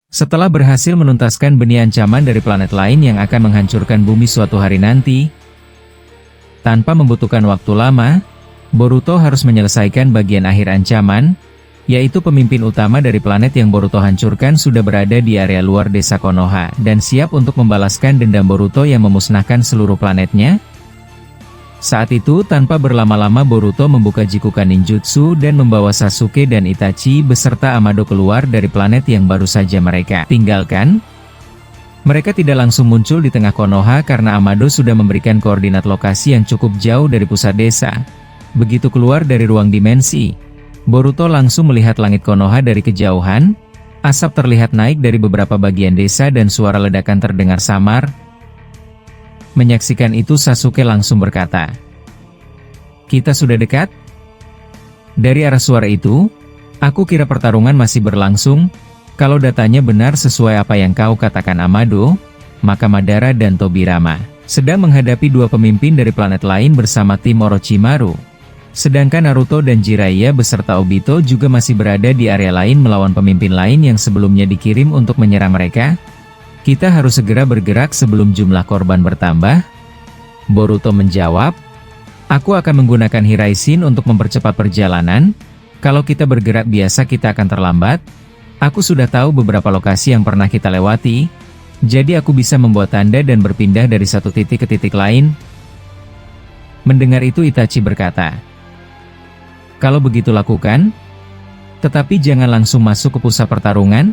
Setelah berhasil menuntaskan benih ancaman dari planet lain yang akan menghancurkan bumi suatu hari nanti, tanpa membutuhkan waktu lama, Boruto harus menyelesaikan bagian akhir ancaman, yaitu pemimpin utama dari planet yang Boruto hancurkan sudah berada di area luar desa Konoha, dan siap untuk membalaskan dendam Boruto yang memusnahkan seluruh planetnya. Saat itu tanpa berlama-lama Boruto membuka Jikukan Ninjutsu dan membawa Sasuke dan Itachi beserta Amado keluar dari planet yang baru saja mereka tinggalkan. Mereka tidak langsung muncul di tengah Konoha karena Amado sudah memberikan koordinat lokasi yang cukup jauh dari pusat desa. Begitu keluar dari ruang dimensi, Boruto langsung melihat langit Konoha dari kejauhan. Asap terlihat naik dari beberapa bagian desa dan suara ledakan terdengar samar. Menyaksikan itu Sasuke langsung berkata, "Kita sudah dekat?" Dari arah suara itu, aku kira pertarungan masih berlangsung. Kalau datanya benar sesuai apa yang kau katakan Amado, maka Madara dan Tobirama sedang menghadapi dua pemimpin dari planet lain bersama tim Orochimaru. Sedangkan Naruto dan Jiraiya beserta Obito juga masih berada di area lain melawan pemimpin lain yang sebelumnya dikirim untuk menyerang mereka. Kita harus segera bergerak sebelum jumlah korban bertambah. Boruto menjawab, "Aku akan menggunakan Hiraishin untuk mempercepat perjalanan. Kalau kita bergerak biasa kita akan terlambat. Aku sudah tahu beberapa lokasi yang pernah kita lewati, jadi aku bisa membuat tanda dan berpindah dari satu titik ke titik lain." Mendengar itu Itachi berkata, "Kalau begitu lakukan. Tetapi jangan langsung masuk ke pusat pertarungan.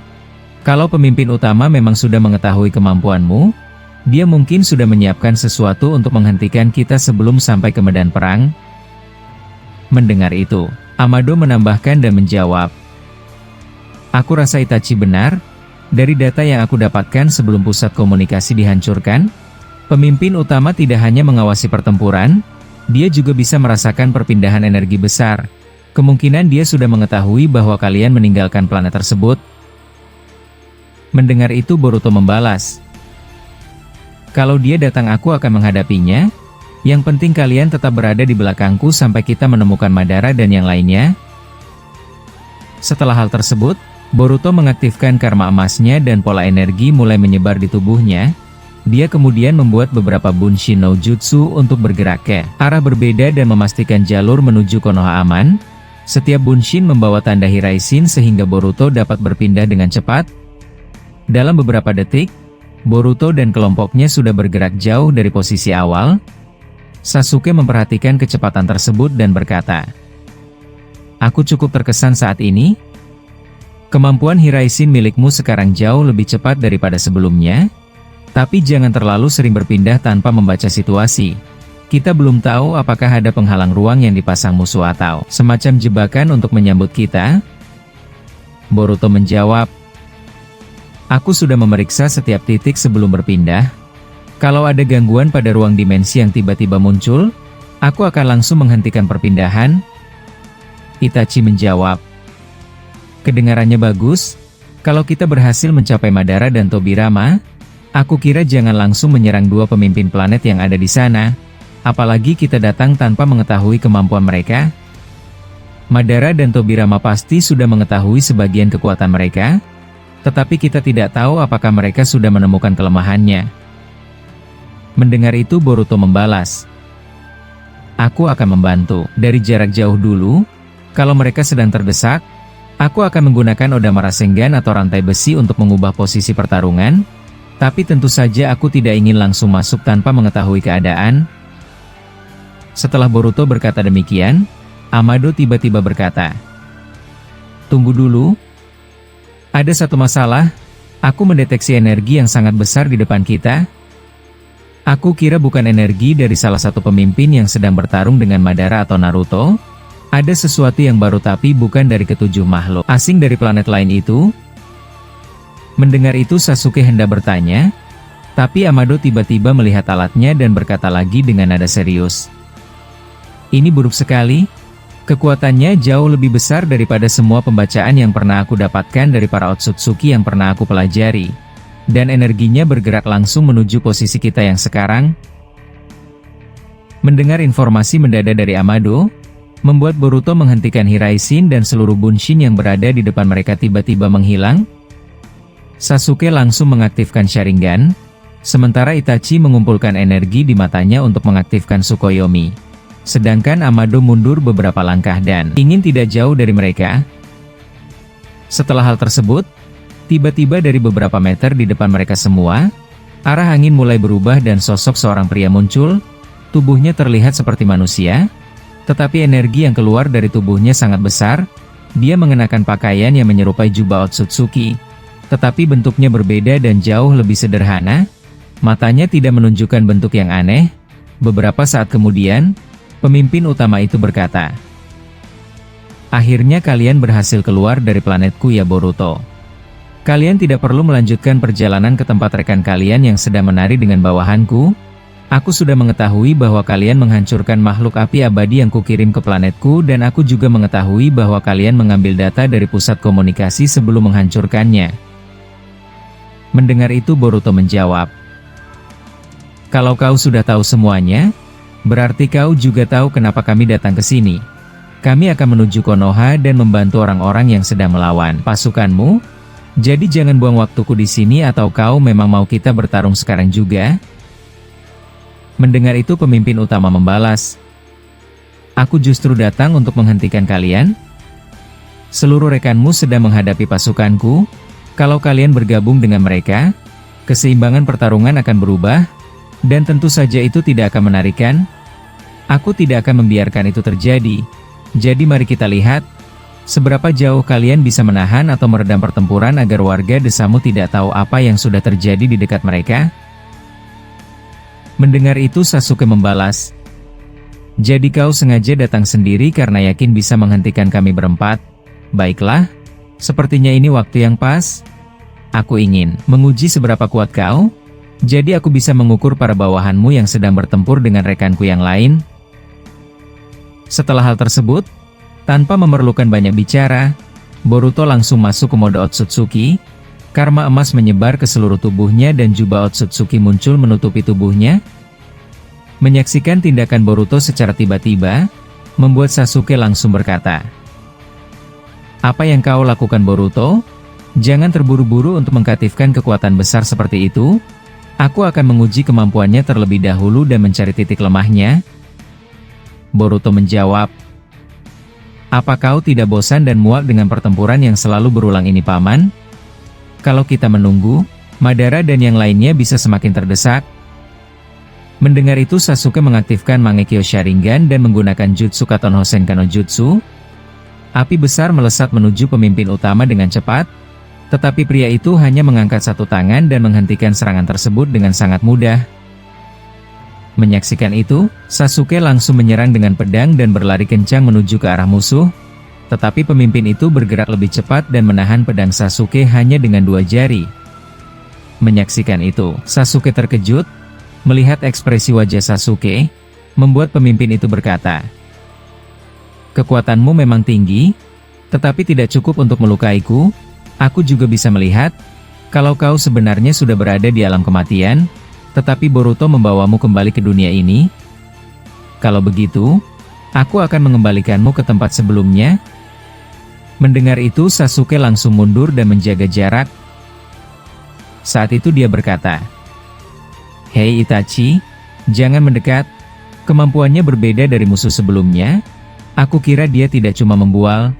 Kalau pemimpin utama memang sudah mengetahui kemampuanmu, dia mungkin sudah menyiapkan sesuatu untuk menghentikan kita sebelum sampai ke medan perang." Mendengar itu, Amado menambahkan dan menjawab, "Aku rasa Itachi benar. Dari data yang aku dapatkan sebelum pusat komunikasi dihancurkan, pemimpin utama tidak hanya mengawasi pertempuran, dia juga bisa merasakan perpindahan energi besar. Kemungkinan dia sudah mengetahui bahwa kalian meninggalkan planet tersebut." Mendengar itu Boruto membalas, "Kalau dia datang aku akan menghadapinya. Yang penting kalian tetap berada di belakangku sampai kita menemukan Madara dan yang lainnya." Setelah hal tersebut, Boruto mengaktifkan karma emasnya dan pola energi mulai menyebar di tubuhnya. Dia kemudian membuat beberapa Bunshin no Jutsu untuk bergerak ke arah berbeda dan memastikan jalur menuju Konoha aman. Setiap Bunshin membawa tanda Hiraishin sehingga Boruto dapat berpindah dengan cepat. Dalam beberapa detik, Boruto dan kelompoknya sudah bergerak jauh dari posisi awal. Sasuke memperhatikan kecepatan tersebut dan berkata, "Aku cukup terkesan saat ini. Kemampuan Hiraishin milikmu sekarang jauh lebih cepat daripada sebelumnya. Tapi jangan terlalu sering berpindah tanpa membaca situasi. Kita belum tahu apakah ada penghalang ruang yang dipasang musuh atau semacam jebakan untuk menyambut kita." Boruto menjawab, "Aku sudah memeriksa setiap titik sebelum berpindah. Kalau ada gangguan pada ruang dimensi yang tiba-tiba muncul, aku akan langsung menghentikan perpindahan." Itachi menjawab, "Kedengarannya bagus. Kalau kita berhasil mencapai Madara dan Tobirama, aku kira jangan langsung menyerang dua pemimpin planet yang ada di sana. Apalagi kita datang tanpa mengetahui kemampuan mereka. Madara dan Tobirama pasti sudah mengetahui sebagian kekuatan mereka. Tetapi kita tidak tahu apakah mereka sudah menemukan kelemahannya." Mendengar itu Boruto membalas, "Aku akan membantu dari jarak jauh dulu. Kalau mereka sedang terdesak, aku akan menggunakan Odama Rasengan atau rantai besi untuk mengubah posisi pertarungan. Tapi tentu saja aku tidak ingin langsung masuk tanpa mengetahui keadaan." Setelah Boruto berkata demikian, Amado tiba-tiba berkata, "Tunggu dulu. Ada satu masalah, aku mendeteksi energi yang sangat besar di depan kita. Aku kira bukan energi dari salah satu pemimpin yang sedang bertarung dengan Madara atau Naruto. Ada sesuatu yang baru tapi bukan dari ketujuh makhluk asing dari planet lain itu." Mendengar itu Sasuke hendak bertanya, tapi Amado tiba-tiba melihat alatnya dan berkata lagi dengan nada serius, "Ini buruk sekali. Kekuatannya jauh lebih besar daripada semua pembacaan yang pernah aku dapatkan dari para Otsutsuki yang pernah aku pelajari. Dan energinya bergerak langsung menuju posisi kita yang sekarang." Mendengar informasi mendadak dari Amado, membuat Boruto menghentikan Hiraishin dan seluruh Bunshin yang berada di depan mereka tiba-tiba menghilang. Sasuke langsung mengaktifkan Sharingan, sementara Itachi mengumpulkan energi di matanya untuk mengaktifkan Tsukuyomi. Sedangkan Amado mundur beberapa langkah dan ingin tidak jauh dari mereka. Setelah hal tersebut, tiba-tiba dari beberapa meter di depan mereka semua, arah angin mulai berubah dan sosok seorang pria muncul. Tubuhnya terlihat seperti manusia, tetapi energi yang keluar dari tubuhnya sangat besar. Dia mengenakan pakaian yang menyerupai jubah Otsutsuki, tetapi bentuknya berbeda dan jauh lebih sederhana. Matanya tidak menunjukkan bentuk yang aneh. Beberapa saat kemudian, pemimpin utama itu berkata, "Akhirnya kalian berhasil keluar dari planetku ya Boruto. Kalian tidak perlu melanjutkan perjalanan ke tempat rekan kalian yang sedang menari dengan bawahanku. Aku sudah mengetahui bahwa kalian menghancurkan makhluk api abadi yang kukirim ke planetku dan aku juga mengetahui bahwa kalian mengambil data dari pusat komunikasi sebelum menghancurkannya." Mendengar itu Boruto menjawab, "Kalau kau sudah tahu semuanya, berarti kau juga tahu kenapa kami datang ke sini. Kami akan menuju Konoha dan membantu orang-orang yang sedang melawan pasukanmu. Jadi jangan buang waktuku di sini atau kau memang mau kita bertarung sekarang juga?" Mendengar itu pemimpin utama membalas, "Aku justru datang untuk menghentikan kalian. Seluruh rekanmu sedang menghadapi pasukanku. Kalau kalian bergabung dengan mereka, keseimbangan pertarungan akan berubah, dan tentu saja itu tidak akan menarikan. Aku tidak akan membiarkan itu terjadi. Jadi mari kita lihat, seberapa jauh kalian bisa menahan atau meredam pertempuran agar warga desamu tidak tahu apa yang sudah terjadi di dekat mereka." Mendengar itu Sasuke membalas, "Jadi kau sengaja datang sendiri karena yakin bisa menghentikan kami berempat? Baiklah, sepertinya ini waktu yang pas. Aku ingin menguji seberapa kuat kau. Jadi aku bisa mengukur para bawahanmu yang sedang bertempur dengan rekanku yang lain." Setelah hal tersebut, tanpa memerlukan banyak bicara, Boruto langsung masuk ke mode Otsutsuki. Karma emas menyebar ke seluruh tubuhnya dan jubah Otsutsuki muncul menutupi tubuhnya. Menyaksikan tindakan Boruto secara tiba-tiba, membuat Sasuke langsung berkata, "Apa yang kau lakukan Boruto? Jangan terburu-buru untuk mengaktifkan kekuatan besar seperti itu. Aku akan menguji kemampuannya terlebih dahulu dan mencari titik lemahnya." Boruto menjawab, "Apa kau tidak bosan dan muak dengan pertempuran yang selalu berulang ini Paman? Kalau kita menunggu, Madara dan yang lainnya bisa semakin terdesak." Mendengar itu Sasuke mengaktifkan Mangekyo Sharingan dan menggunakan Jutsu Katon Hosenkan no Jutsu. Api besar melesat menuju pemimpin utama dengan cepat, tetapi pria itu hanya mengangkat satu tangan dan menghentikan serangan tersebut dengan sangat mudah. Menyaksikan itu, Sasuke langsung menyerang dengan pedang dan berlari kencang menuju ke arah musuh. Tetapi pemimpin itu bergerak lebih cepat dan menahan pedang Sasuke hanya dengan 2 jari. Menyaksikan itu, Sasuke terkejut. Melihat ekspresi wajah Sasuke, membuat pemimpin itu berkata, "Kekuatanmu memang tinggi, tetapi tidak cukup untuk melukaiku. Aku juga bisa melihat, kalau kau sebenarnya sudah berada di alam kematian, tetapi Boruto membawamu kembali ke dunia ini. Kalau begitu, aku akan mengembalikanmu ke tempat sebelumnya." Mendengar itu Sasuke langsung mundur dan menjaga jarak. Saat itu dia berkata, "Hei Itachi, jangan mendekat. Kemampuannya berbeda dari musuh sebelumnya. Aku kira dia tidak cuma membual."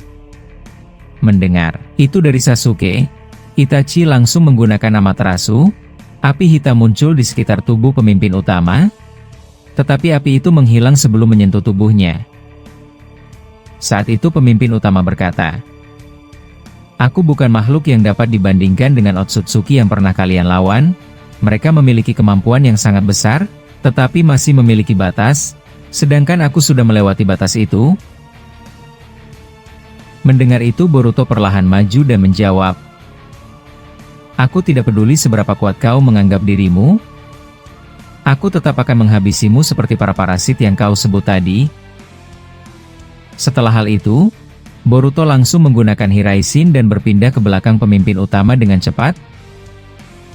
Mendengar itu dari Sasuke, Itachi langsung menggunakan Amaterasu. Api hitam muncul di sekitar tubuh pemimpin utama, tetapi api itu menghilang sebelum menyentuh tubuhnya. Saat itu pemimpin utama berkata, "Aku bukan makhluk yang dapat dibandingkan dengan Otsutsuki yang pernah kalian lawan. Mereka memiliki kemampuan yang sangat besar, tetapi masih memiliki batas, sedangkan aku sudah melewati batas itu." Mendengar itu Boruto perlahan maju dan menjawab, "Aku tidak peduli seberapa kuat kau menganggap dirimu. Aku tetap akan menghabisimu seperti para parasit yang kau sebut tadi." Setelah hal itu, Boruto langsung menggunakan Hiraishin dan berpindah ke belakang pemimpin utama dengan cepat.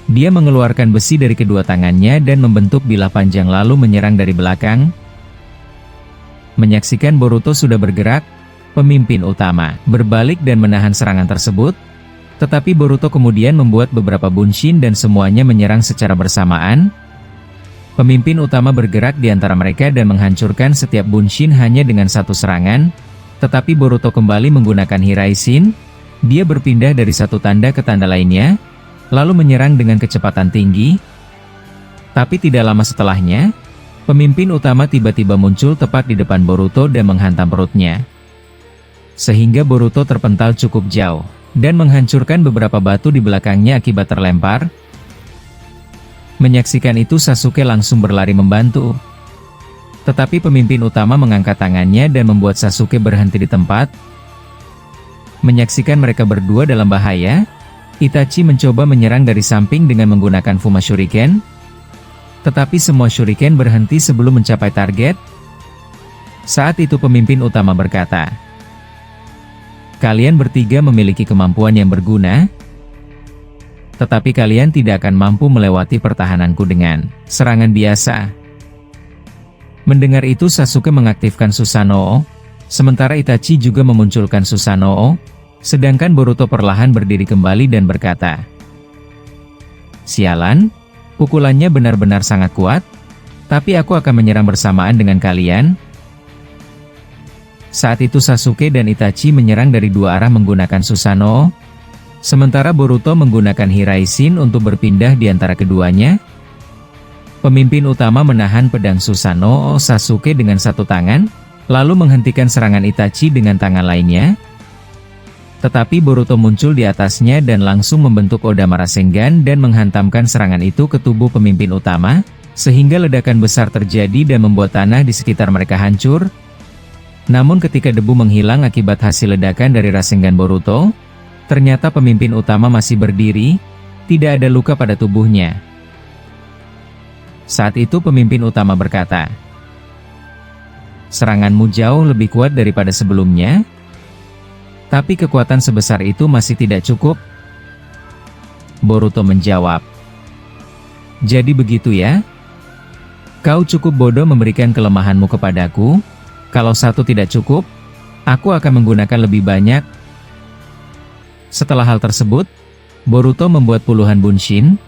Dia mengeluarkan besi dari kedua tangannya dan membentuk bilah panjang lalu menyerang dari belakang. Menyaksikan Boruto sudah bergerak, pemimpin utama berbalik dan menahan serangan tersebut. Tetapi Boruto kemudian membuat beberapa bunshin dan semuanya menyerang secara bersamaan. Pemimpin utama bergerak di antara mereka dan menghancurkan setiap bunshin hanya dengan satu serangan. Tetapi Boruto kembali menggunakan Hiraishin. Dia berpindah dari satu tanda ke tanda lainnya, lalu menyerang dengan kecepatan tinggi. Tapi tidak lama setelahnya, pemimpin utama tiba-tiba muncul tepat di depan Boruto dan menghantam perutnya. Sehingga Boruto terpental cukup jauh, dan menghancurkan beberapa batu di belakangnya akibat terlempar. Menyaksikan itu Sasuke langsung berlari membantu. Tetapi pemimpin utama mengangkat tangannya dan membuat Sasuke berhenti di tempat. Menyaksikan mereka berdua dalam bahaya, Itachi mencoba menyerang dari samping dengan menggunakan Fuma Shuriken. Tetapi semua Shuriken berhenti sebelum mencapai target. Saat itu pemimpin utama berkata, "Kalian bertiga memiliki kemampuan yang berguna, tetapi kalian tidak akan mampu melewati pertahananku dengan serangan biasa." Mendengar itu Sasuke mengaktifkan Susanoo, sementara Itachi juga memunculkan Susanoo, sedangkan Boruto perlahan berdiri kembali dan berkata, "Sialan, pukulannya benar-benar sangat kuat, tapi aku akan menyerang bersamaan dengan kalian." Saat itu Sasuke dan Itachi menyerang dari dua arah menggunakan Susanoo, sementara Boruto menggunakan Hiraishin untuk berpindah di antara keduanya. Pemimpin utama menahan pedang Susanoo Sasuke dengan satu tangan, lalu menghentikan serangan Itachi dengan tangan lainnya. Tetapi Boruto muncul di atasnya dan langsung membentuk Odama Rasengan dan menghantamkan serangan itu ke tubuh pemimpin utama, sehingga ledakan besar terjadi dan membuat tanah di sekitar mereka hancur. Namun ketika debu menghilang akibat hasil ledakan dari Rasengan Boruto, ternyata pemimpin utama masih berdiri, tidak ada luka pada tubuhnya. Saat itu pemimpin utama berkata, "Seranganmu jauh lebih kuat daripada sebelumnya, tapi kekuatan sebesar itu masih tidak cukup." Boruto menjawab, "Jadi begitu ya? Kau cukup bodoh memberikan kelemahanmu kepadaku. Kalau satu tidak cukup, aku akan menggunakan lebih banyak." Setelah hal tersebut, Boruto membuat puluhan bunshin.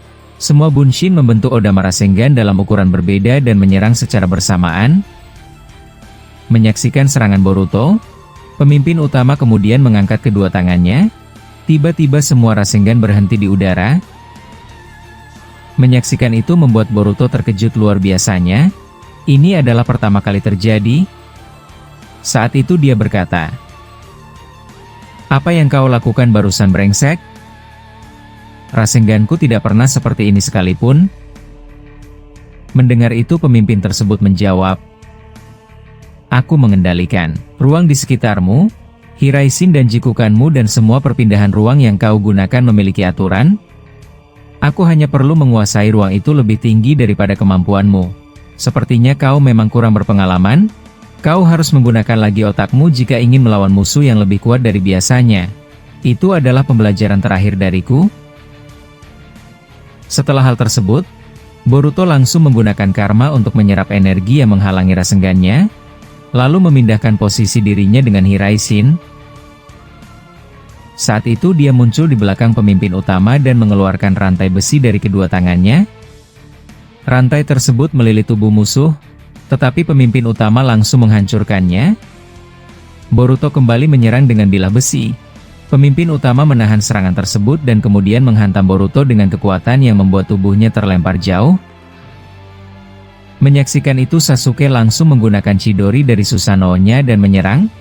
Semua bunshin membentuk Odama Rasengan dalam ukuran berbeda dan menyerang secara bersamaan. Menyaksikan serangan Boruto, pemimpin utama kemudian mengangkat kedua tangannya. Tiba-tiba semua Rasengan berhenti di udara. Menyaksikan itu membuat Boruto terkejut luar biasanya. Ini adalah pertama kali terjadi. Saat itu dia berkata, "Apa yang kau lakukan barusan, brengsek? Rasenganku tidak pernah seperti ini sekalipun." Mendengar itu pemimpin tersebut menjawab, "Aku mengendalikan ruang di sekitarmu, Hiraishin dan Jikukanmu dan semua perpindahan ruang yang kau gunakan memiliki aturan. Aku hanya perlu menguasai ruang itu lebih tinggi daripada kemampuanmu. Sepertinya kau memang kurang berpengalaman. Kau harus menggunakan lagi otakmu jika ingin melawan musuh yang lebih kuat dari biasanya. Itu adalah pembelajaran terakhir dariku." Setelah hal tersebut, Boruto langsung menggunakan karma untuk menyerap energi yang menghalangi Rasengannya, lalu memindahkan posisi dirinya dengan Hiraishin. Saat itu dia muncul di belakang pemimpin utama dan mengeluarkan rantai besi dari kedua tangannya. Rantai tersebut melilit tubuh musuh, tetapi pemimpin utama langsung menghancurkannya. Boruto kembali menyerang dengan bilah besi. Pemimpin utama menahan serangan tersebut dan kemudian menghantam Boruto dengan kekuatan yang membuat tubuhnya terlempar jauh. Menyaksikan itu Sasuke langsung menggunakan Chidori dari Susanoo-nya dan menyerang.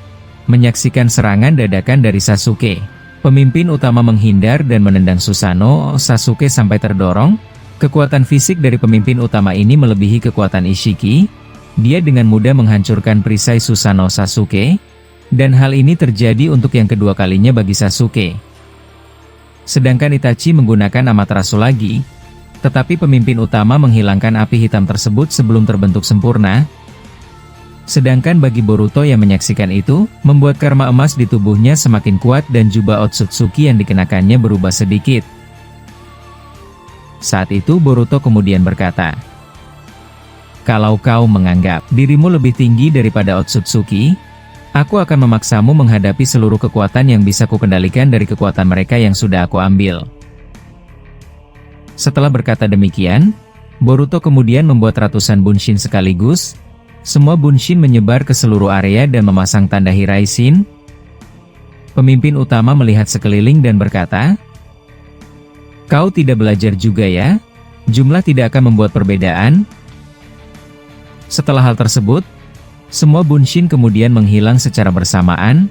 Menyaksikan serangan dadakan dari Sasuke, pemimpin utama menghindar dan menendang Susanoo Sasuke sampai terdorong. Kekuatan fisik dari pemimpin utama ini melebihi kekuatan Ishiki. Dia dengan mudah menghancurkan perisai Susanoo Sasuke, dan hal ini terjadi untuk yang kedua kalinya bagi Sasuke. Sedangkan Itachi menggunakan Amaterasu lagi, tetapi pemimpin utama menghilangkan api hitam tersebut sebelum terbentuk sempurna. Sedangkan bagi Boruto yang menyaksikan itu, membuat karma emas di tubuhnya semakin kuat dan jubah Otsutsuki yang dikenakannya berubah sedikit. Saat itu Boruto kemudian berkata, "Kalau kau menganggap dirimu lebih tinggi daripada Otsutsuki, Aku akan memaksamu menghadapi seluruh kekuatan yang bisa kukendalikan dari kekuatan mereka yang sudah aku ambil. Setelah berkata demikian, Boruto kemudian membuat ratusan bunshin sekaligus. Semua bunshin menyebar ke seluruh area dan memasang tanda Hiraishin. Pemimpin utama melihat sekeliling dan berkata, "Kau tidak belajar juga ya? Jumlah tidak akan membuat perbedaan." Setelah hal tersebut, semua bunshin kemudian menghilang secara bersamaan.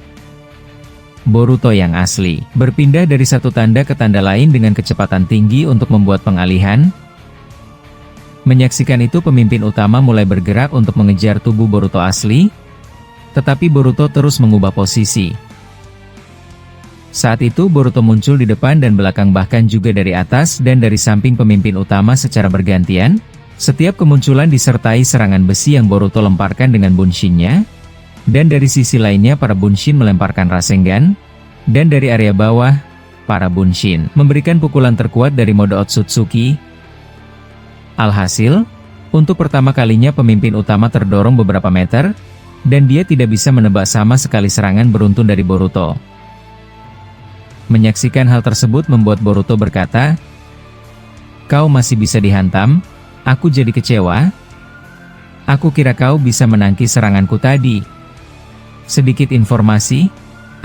Boruto yang asli berpindah dari satu tanda ke tanda lain dengan kecepatan tinggi untuk membuat pengalihan. Menyaksikan itu, pemimpin utama mulai bergerak untuk mengejar tubuh Boruto asli, tetapi Boruto terus mengubah posisi. Saat itu Boruto muncul di depan dan belakang, bahkan juga dari atas dan dari samping pemimpin utama secara bergantian. Setiap kemunculan disertai serangan besi yang Boruto lemparkan dengan bunshinnya, dan dari sisi lainnya para bunshin melemparkan Rasengan, dan dari area bawah, para bunshin memberikan pukulan terkuat dari mode Otsutsuki. Alhasil, untuk pertama kalinya pemimpin utama terdorong beberapa meter, dan dia tidak bisa menebak sama sekali serangan beruntun dari Boruto. Menyaksikan hal tersebut membuat Boruto berkata, "Kau masih bisa dihantam? Aku jadi kecewa. Aku kira kau bisa menangkis seranganku tadi." Sedikit informasi,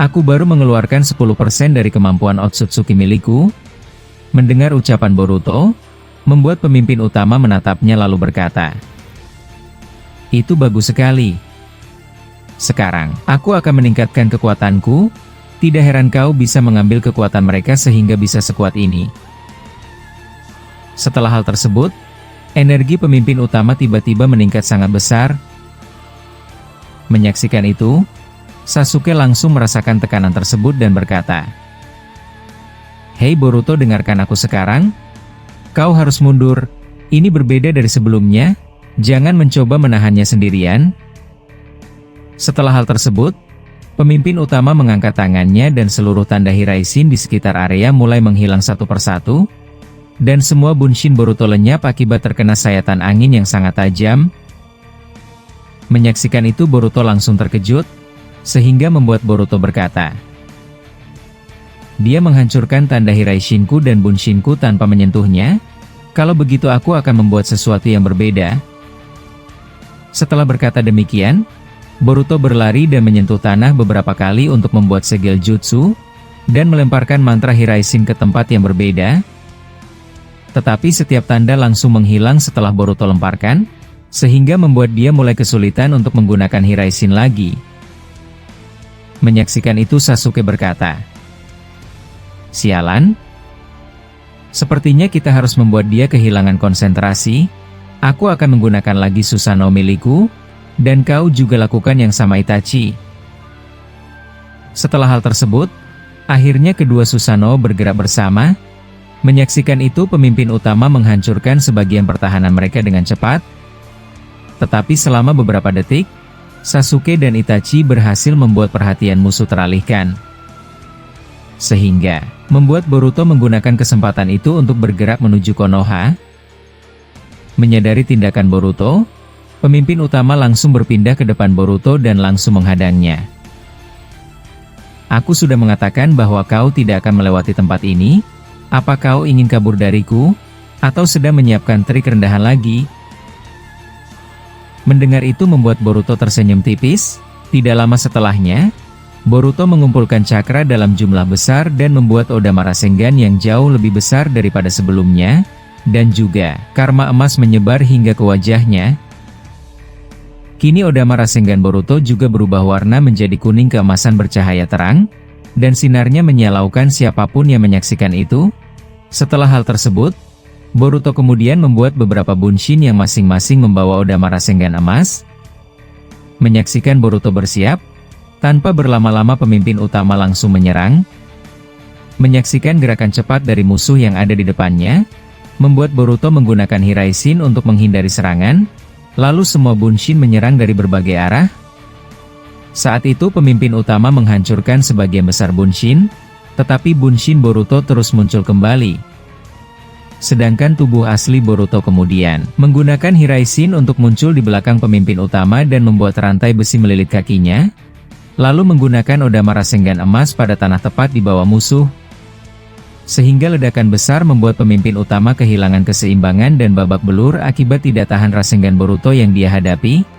aku baru mengeluarkan 10% dari kemampuan Otsutsuki milikku. Mendengar ucapan Boruto, membuat pemimpin utama menatapnya lalu berkata, "Itu bagus sekali. Sekarang, aku akan meningkatkan kekuatanku. Tidak heran kau bisa mengambil kekuatan mereka sehingga bisa sekuat ini." Setelah hal tersebut, energi pemimpin utama tiba-tiba meningkat sangat besar. Menyaksikan itu, Sasuke langsung merasakan tekanan tersebut dan berkata, "Hei Boruto, dengarkan aku sekarang. Kau harus mundur. Ini berbeda dari sebelumnya. Jangan mencoba menahannya sendirian." Setelah hal tersebut, pemimpin utama mengangkat tangannya dan seluruh tanda Hiraishin di sekitar area mulai menghilang satu persatu. Dan semua bunshin Boruto lenyap akibat terkena sayatan angin yang sangat tajam. Menyaksikan itu Boruto langsung terkejut, sehingga membuat Boruto berkata, "Dia menghancurkan tanda Hiraishinku dan bunshinku tanpa menyentuhnya. Kalau begitu aku akan membuat sesuatu yang berbeda." Setelah berkata demikian, Boruto berlari dan menyentuh tanah beberapa kali untuk membuat segel jutsu, dan melemparkan mantra Hiraishin ke tempat yang berbeda. Tetapi setiap tanda langsung menghilang setelah Boruto lemparkan, sehingga membuat dia mulai kesulitan untuk menggunakan Hiraishin lagi. Menyaksikan itu Sasuke berkata, "Sialan. Sepertinya kita harus membuat dia kehilangan konsentrasi. Aku akan menggunakan lagi Susanoo milikku, dan kau juga lakukan yang sama Itachi." Setelah hal tersebut, akhirnya kedua Susanoo bergerak bersama. Menyaksikan itu pemimpin utama menghancurkan sebagian pertahanan mereka dengan cepat. Tetapi selama beberapa detik, Sasuke dan Itachi berhasil membuat perhatian musuh teralihkan. Sehingga, membuat Boruto menggunakan kesempatan itu untuk bergerak menuju Konoha. Menyadari tindakan Boruto, pemimpin utama langsung berpindah ke depan Boruto dan langsung menghadangnya. "Aku sudah mengatakan bahwa kau tidak akan melewati tempat ini. Apa kau ingin kabur dariku? Atau sedang menyiapkan trik rendahan lagi?" Mendengar itu membuat Boruto tersenyum tipis. Tidak lama setelahnya, Boruto mengumpulkan cakra dalam jumlah besar dan membuat Odama Rasengan yang jauh lebih besar daripada sebelumnya, dan juga karma emas menyebar hingga ke wajahnya. Kini Odama Rasengan Boruto juga berubah warna menjadi kuning keemasan bercahaya terang, dan sinarnya menyilaukan siapapun yang menyaksikan itu. Setelah hal tersebut, Boruto kemudian membuat beberapa bunshin yang masing-masing membawa Odama Rasengan emas. Menyaksikan Boruto bersiap, tanpa berlama-lama pemimpin utama langsung menyerang. Menyaksikan gerakan cepat dari musuh yang ada di depannya, membuat Boruto menggunakan Hiraishin untuk menghindari serangan, lalu semua bunshin menyerang dari berbagai arah. Saat itu pemimpin utama menghancurkan sebagian besar bunshin, tetapi bunshin Boruto terus muncul kembali. Sedangkan tubuh asli Boruto kemudian menggunakan Hiraishin untuk muncul di belakang pemimpin utama dan membuat rantai besi melilit kakinya. lalu menggunakan Odama Rasengan emas pada tanah tepat di bawah musuh, sehingga ledakan besar membuat pemimpin utama kehilangan keseimbangan dan babak belur akibat tidak tahan Rasengan Boruto yang dia hadapi.